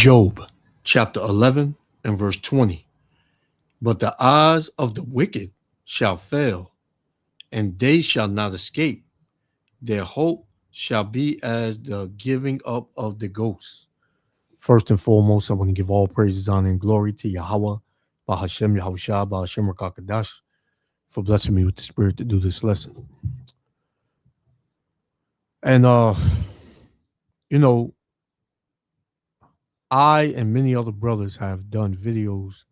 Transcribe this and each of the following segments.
Job chapter 11 and verse 20. But the eyes of the wicked shall fail, and they shall not escape. Their hope shall be as the giving up of the ghosts. First and foremost, I want to give all praises, honor, and glory to Yahweh, Bahashem Yahushua, Bahashem Rakakadash, for blessing me with the spirit to do this lesson. And you know, I and many other brothers have done videos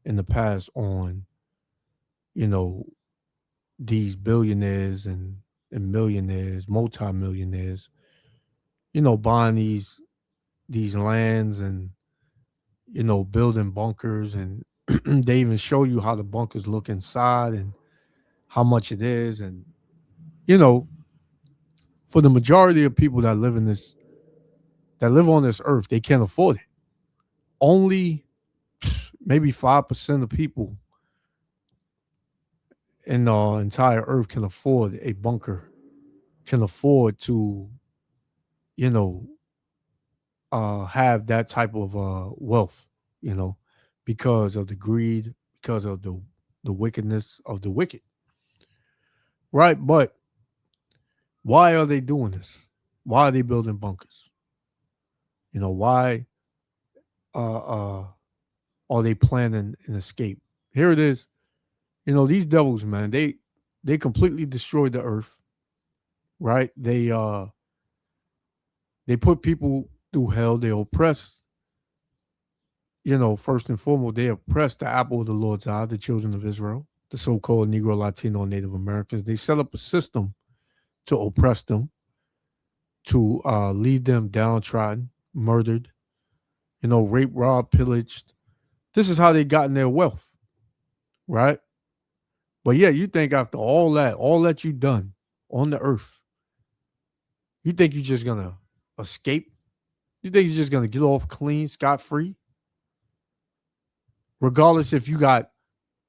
in the past on, you know, these billionaires and millionaires, multimillionaires, buying these lands and, building bunkers. And they even show you how the bunkers look inside and how much it is. And, you know, for the majority of people that live on this earth, they can't afford it. Only maybe 5% of people in the entire earth can afford a bunker, can afford to, have that type of wealth, because of the greed, because of the wickedness of the wicked. Right? But why are they doing this? Why are they building bunkers? Why are they planning an escape? Here it is. These devils, man, they completely destroyed the earth. Right? They put people through hell. They oppress, first and foremost, they oppress the apple of the Lord's eye, the children of Israel, the so-called Negro, Latino, and Native Americans. They set up a system to oppress them, to leave them downtrodden, murdered, raped, robbed, pillaged. This is how they got in their wealth, right? But yeah, you think after all that you've done on the earth, you think you're just going to escape? You think you're just going to get off clean, scot-free? Regardless if you got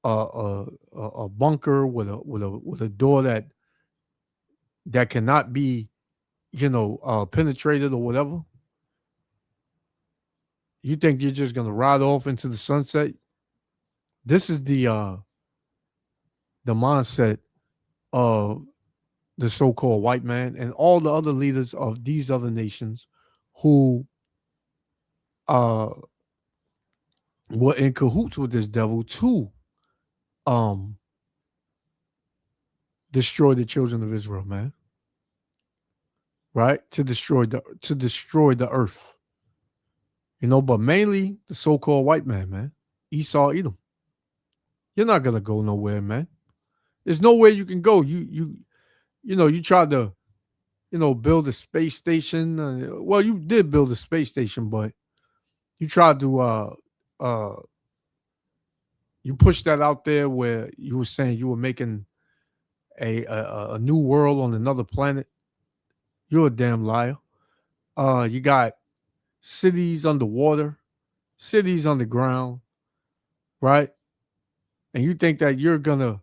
a bunker with a door that cannot be, penetrated or whatever. You think you're just gonna ride off into the sunset? This is the mindset of the so-called white man and all the other leaders of these other nations who were in cahoots with this devil to destroy the children of Israel, man. Right? To destroy the earth. But mainly the so-called white man, Esau, Edom. You're not gonna go nowhere, man. There's nowhere you can go. You tried to, build a space station. Well, you did build a space station, but you tried to you pushed that out there where you were saying you were making a new world on another planet. You're a damn liar. You got cities underwater, cities underground, right? And you think that you're gonna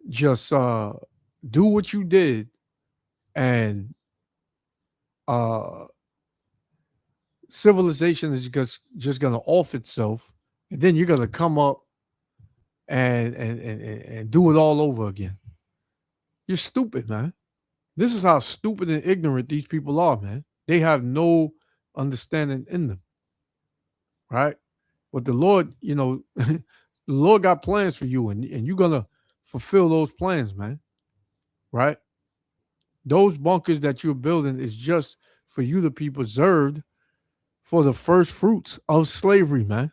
just do what you did and civilization is just gonna off itself, and then you're gonna come up and do it all over again. You're stupid, man. This is how stupid and ignorant these people are, man. They have no understanding in them, right? But the Lord, the Lord got plans for you, and you're gonna fulfill those plans, man. Right? Those bunkers that you're building is just for you to be preserved for the first fruits of slavery, man.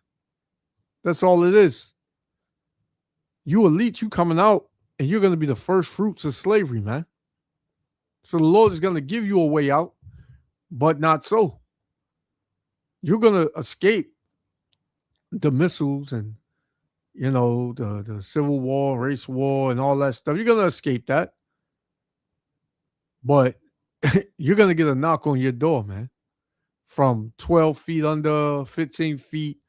That's all it is. You elite, you coming out, and you're gonna be the first fruits of slavery, man. So the Lord is gonna give you a way out, but not so. You're gonna escape the missiles and the civil war, race war, and all that stuff. You're gonna escape that, but you're gonna get a knock on your door, man. From 12 feet under, 15 feet,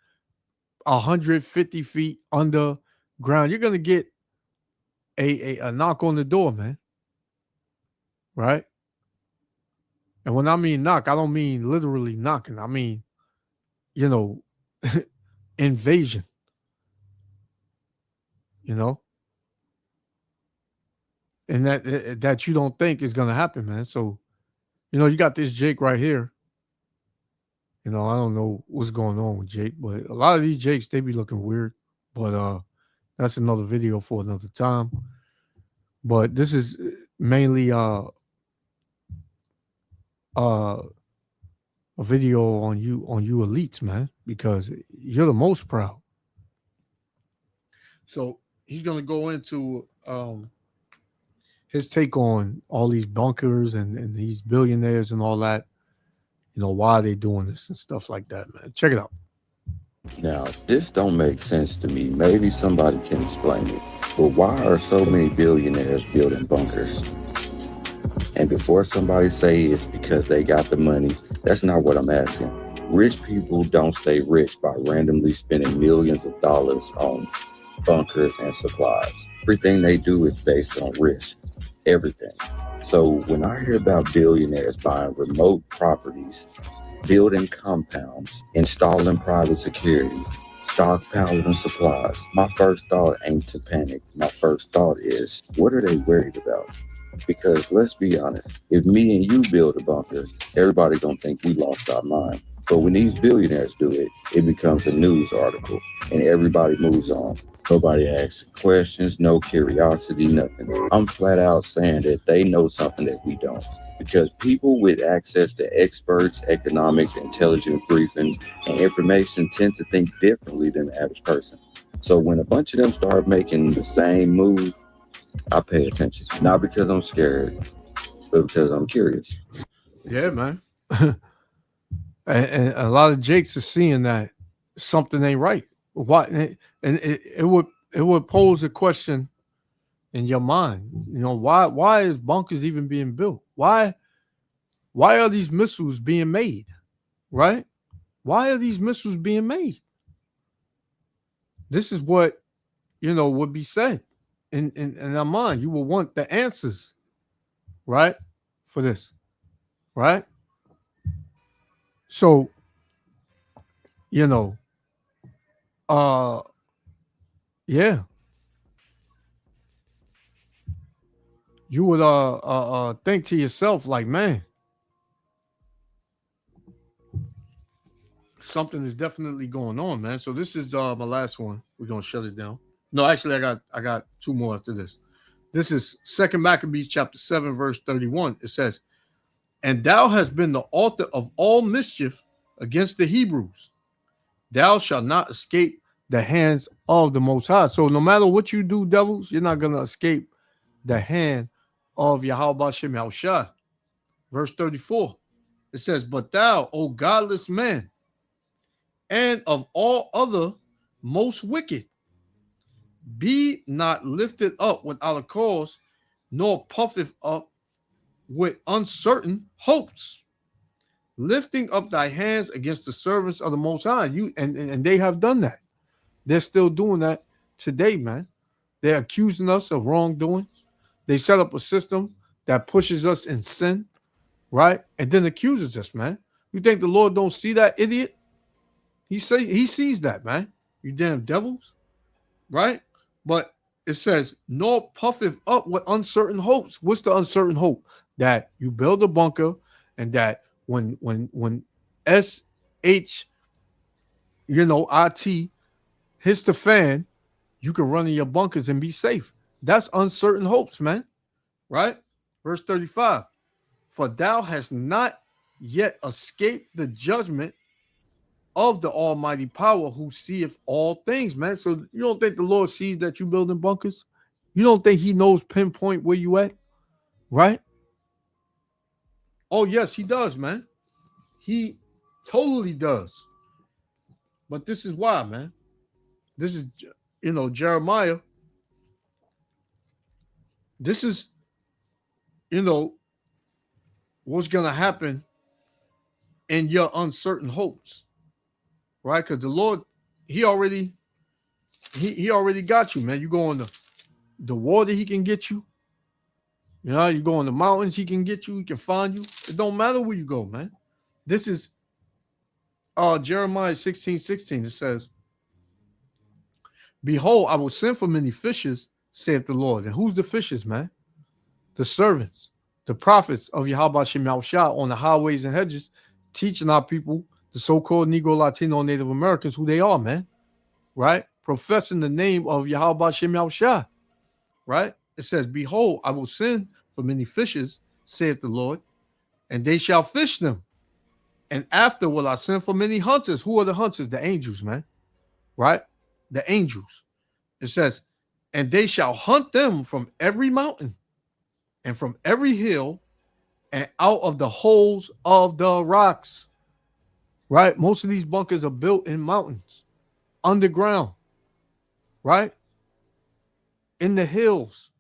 150 feet underground, you're gonna get a knock on the door, man. Right? And when I mean knock, I don't mean literally knocking. I mean you know, invasion, you know, and that you don't think is gonna happen, man. So, you got this Jake right here. I don't know what's going on with Jake, but a lot of these Jakes, they be looking weird. But that's another video for another time. But this is mainly a video on you elites, man, because you're the most proud. So he's gonna go into his take on all these bunkers and these billionaires and all that. Why are they doing this and stuff like that, man. Check it out. Now, this don't make sense to me. Maybe somebody can explain it. But why are so many billionaires building bunkers? And before somebody say it's because they got the money, that's not what I'm asking. Rich people don't stay rich by randomly spending millions of dollars on bunkers and supplies. Everything they do is based on risk. Everything. So when I hear about billionaires buying remote properties, building compounds, installing private security, stockpiling supplies, my first thought ain't to panic. My first thought is, what are they worried about? Because let's be honest, if me and you build a bunker, everybody gonna think we lost our mind. But when these billionaires do it, it becomes a news article and everybody moves on. Nobody asks questions, no curiosity, nothing. I'm flat out saying that they know something that we don't. Because people with access to experts, economics, intelligent briefings, and information tend to think differently than the average person. So when a bunch of them start making the same move, I pay attention. Not because I'm scared, but because I'm curious. Yeah, man. And a lot of Jakes are seeing that something ain't right. Why? And it would pose a question in your mind. Why is bunkers even being built? Why are these missiles being made? Right? Why are these missiles being made? This is what would be said in our mind. You will want the answers, right, for this, right? So you know, uh, yeah, you would think to yourself like, man, something is definitely going on, man. So this is my last one. We're gonna shut it down. No, actually, I got two more after this. This is Second Maccabees chapter 7, verse 31. It says, "And thou hast been the author of all mischief against the Hebrews. Thou shalt not escape the hands of the Most High." So no matter what you do, devils, you're not gonna escape the hand of Yahweh Shem Yahushua. Verse 34. It says, "But thou, O godless man, and of all other most wicked, be not lifted up without a cause, nor puffeth up with uncertain hopes, lifting up thy hands against the servants of the Most High." And they have done that. They're still doing that today, man. They're accusing us of wrongdoings. They set up a system that pushes us in sin, right? And then accuses us, man. You think the Lord don't see that idiot? He sees that, man. You damn devils, right? But it says, "Nor puffeth up with uncertain hopes." What's the uncertain hope? That you build a bunker and that when SH, IT hits the fan, you can run in your bunkers and be safe. That's uncertain hopes, man. Right? Verse 35. "For thou hast not yet escaped the judgment of the Almighty Power, who seeth all things," man. So you don't think the Lord sees that you building bunkers? You don't think he knows pinpoint where you at? Right? Oh, yes, he does, man. He totally does. But this is why, man. This is, Jeremiah. This is, you know, what's going to happen in your uncertain hopes, right? Because the Lord, he already got you, man. You go on the water, he can get you. You go on the mountains, he can get you. He can find you. It don't matter where you go, man. This is Jeremiah 16:16, it says, behold, I will send for many fishes, saith the Lord. And who's the fishes, man? The servants, the prophets of Yahweh Shem Yahushua on the highways and hedges, teaching our people, the so-called Negro, Latino, Native Americans, who they are, man. Right? Professing the name of Yahweh Shem Yahushua. Right? It says, behold, I will send for many fishes, saith the Lord, and they shall fish them. And after will I send for many hunters. Who are the hunters? The angels, man. Right? The angels. It says, and they shall hunt them from every mountain and from every hill and out of the holes of the rocks. Right? Most of these bunkers are built in mountains, underground, right? In the hills.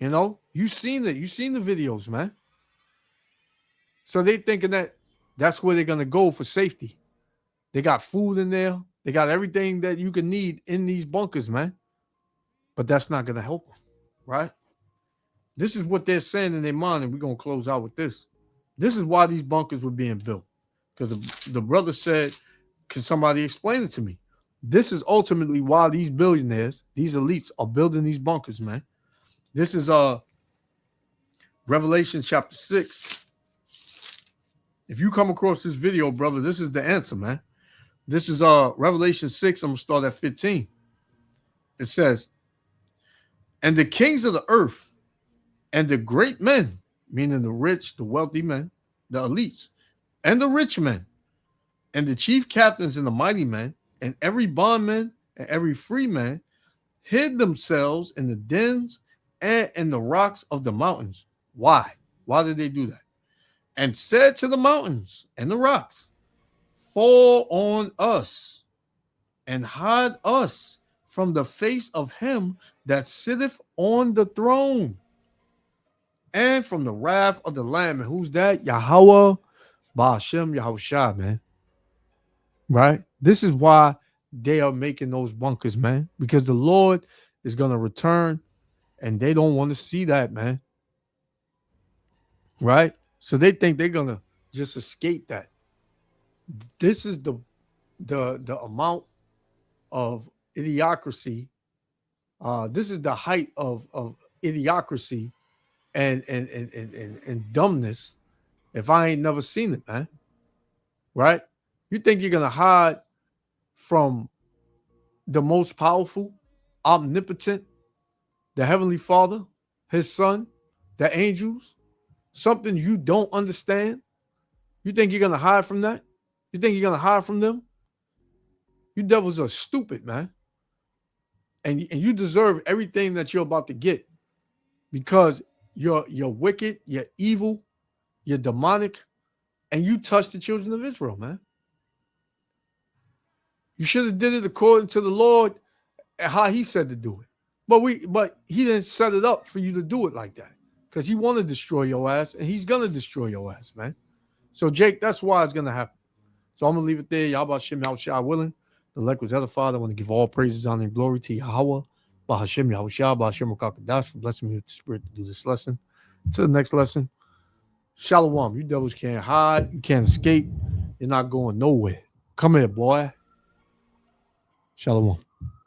You know, you've seen it. You've seen the videos, man. So they thinking that that's where they're going to go for safety. They got food in there. They got everything that you can need in these bunkers, man. But that's not going to help them, right? This is what they're saying in their mind, and we're going to close out with this. This is why these bunkers were being built. Because the brother said, can somebody explain it to me? This is ultimately why these billionaires, these elites are building these bunkers, man. This is Revelation chapter 6. If you come across this video, brother, this is the answer, man. This is Revelation 6. I'm going to start at 15. It says, and the kings of the earth and the great men, meaning the rich, the wealthy men, the elites, and the rich men, and the chief captains and the mighty men, and every bondman and every free man, hid themselves in the dens and in the rocks of the mountains. Why? Why did they do that? And said to the mountains and the rocks, fall on us and hide us from the face of him that sitteth on the throne and from the wrath of the Lamb. And who's that? Yahweh Ba'ashem Yahushua, man. Right? This is why they are making those bunkers, man, because the Lord is going to return and they don't want to see that, man. Right? So they think they're going to just escape that. This is the amount of idiocracy. This is the height of idiocracy and dumbness. If I ain't never seen it, man. Right? You think you're going to hide from the most powerful, omnipotent, the Heavenly Father, his Son, the angels, something you don't understand? You think you're going to hide from that? You think you're going to hide from them? You devils are stupid, man. And you deserve everything that you're about to get because you're wicked, you're evil, you're demonic, and you touched the children of Israel, man. You should have did it according to the Lord and how he said to do it. But he didn't set it up for you to do it like that because he want to destroy your ass, and he's going to destroy your ass, man. So, Jake, that's why it's going to happen. So I'm going to leave it there. Yahweh Shem Yahushua willing. The elect was other Father. I want to give all praises, honor, and glory to Yahweh. Bahashem Yahushua, Bahashem Rakakadash, for blessing me with the Spirit to do this lesson. To the next lesson. Shalom. You devils can't hide. You can't escape. You're not going nowhere. Come here, boy. Shalom.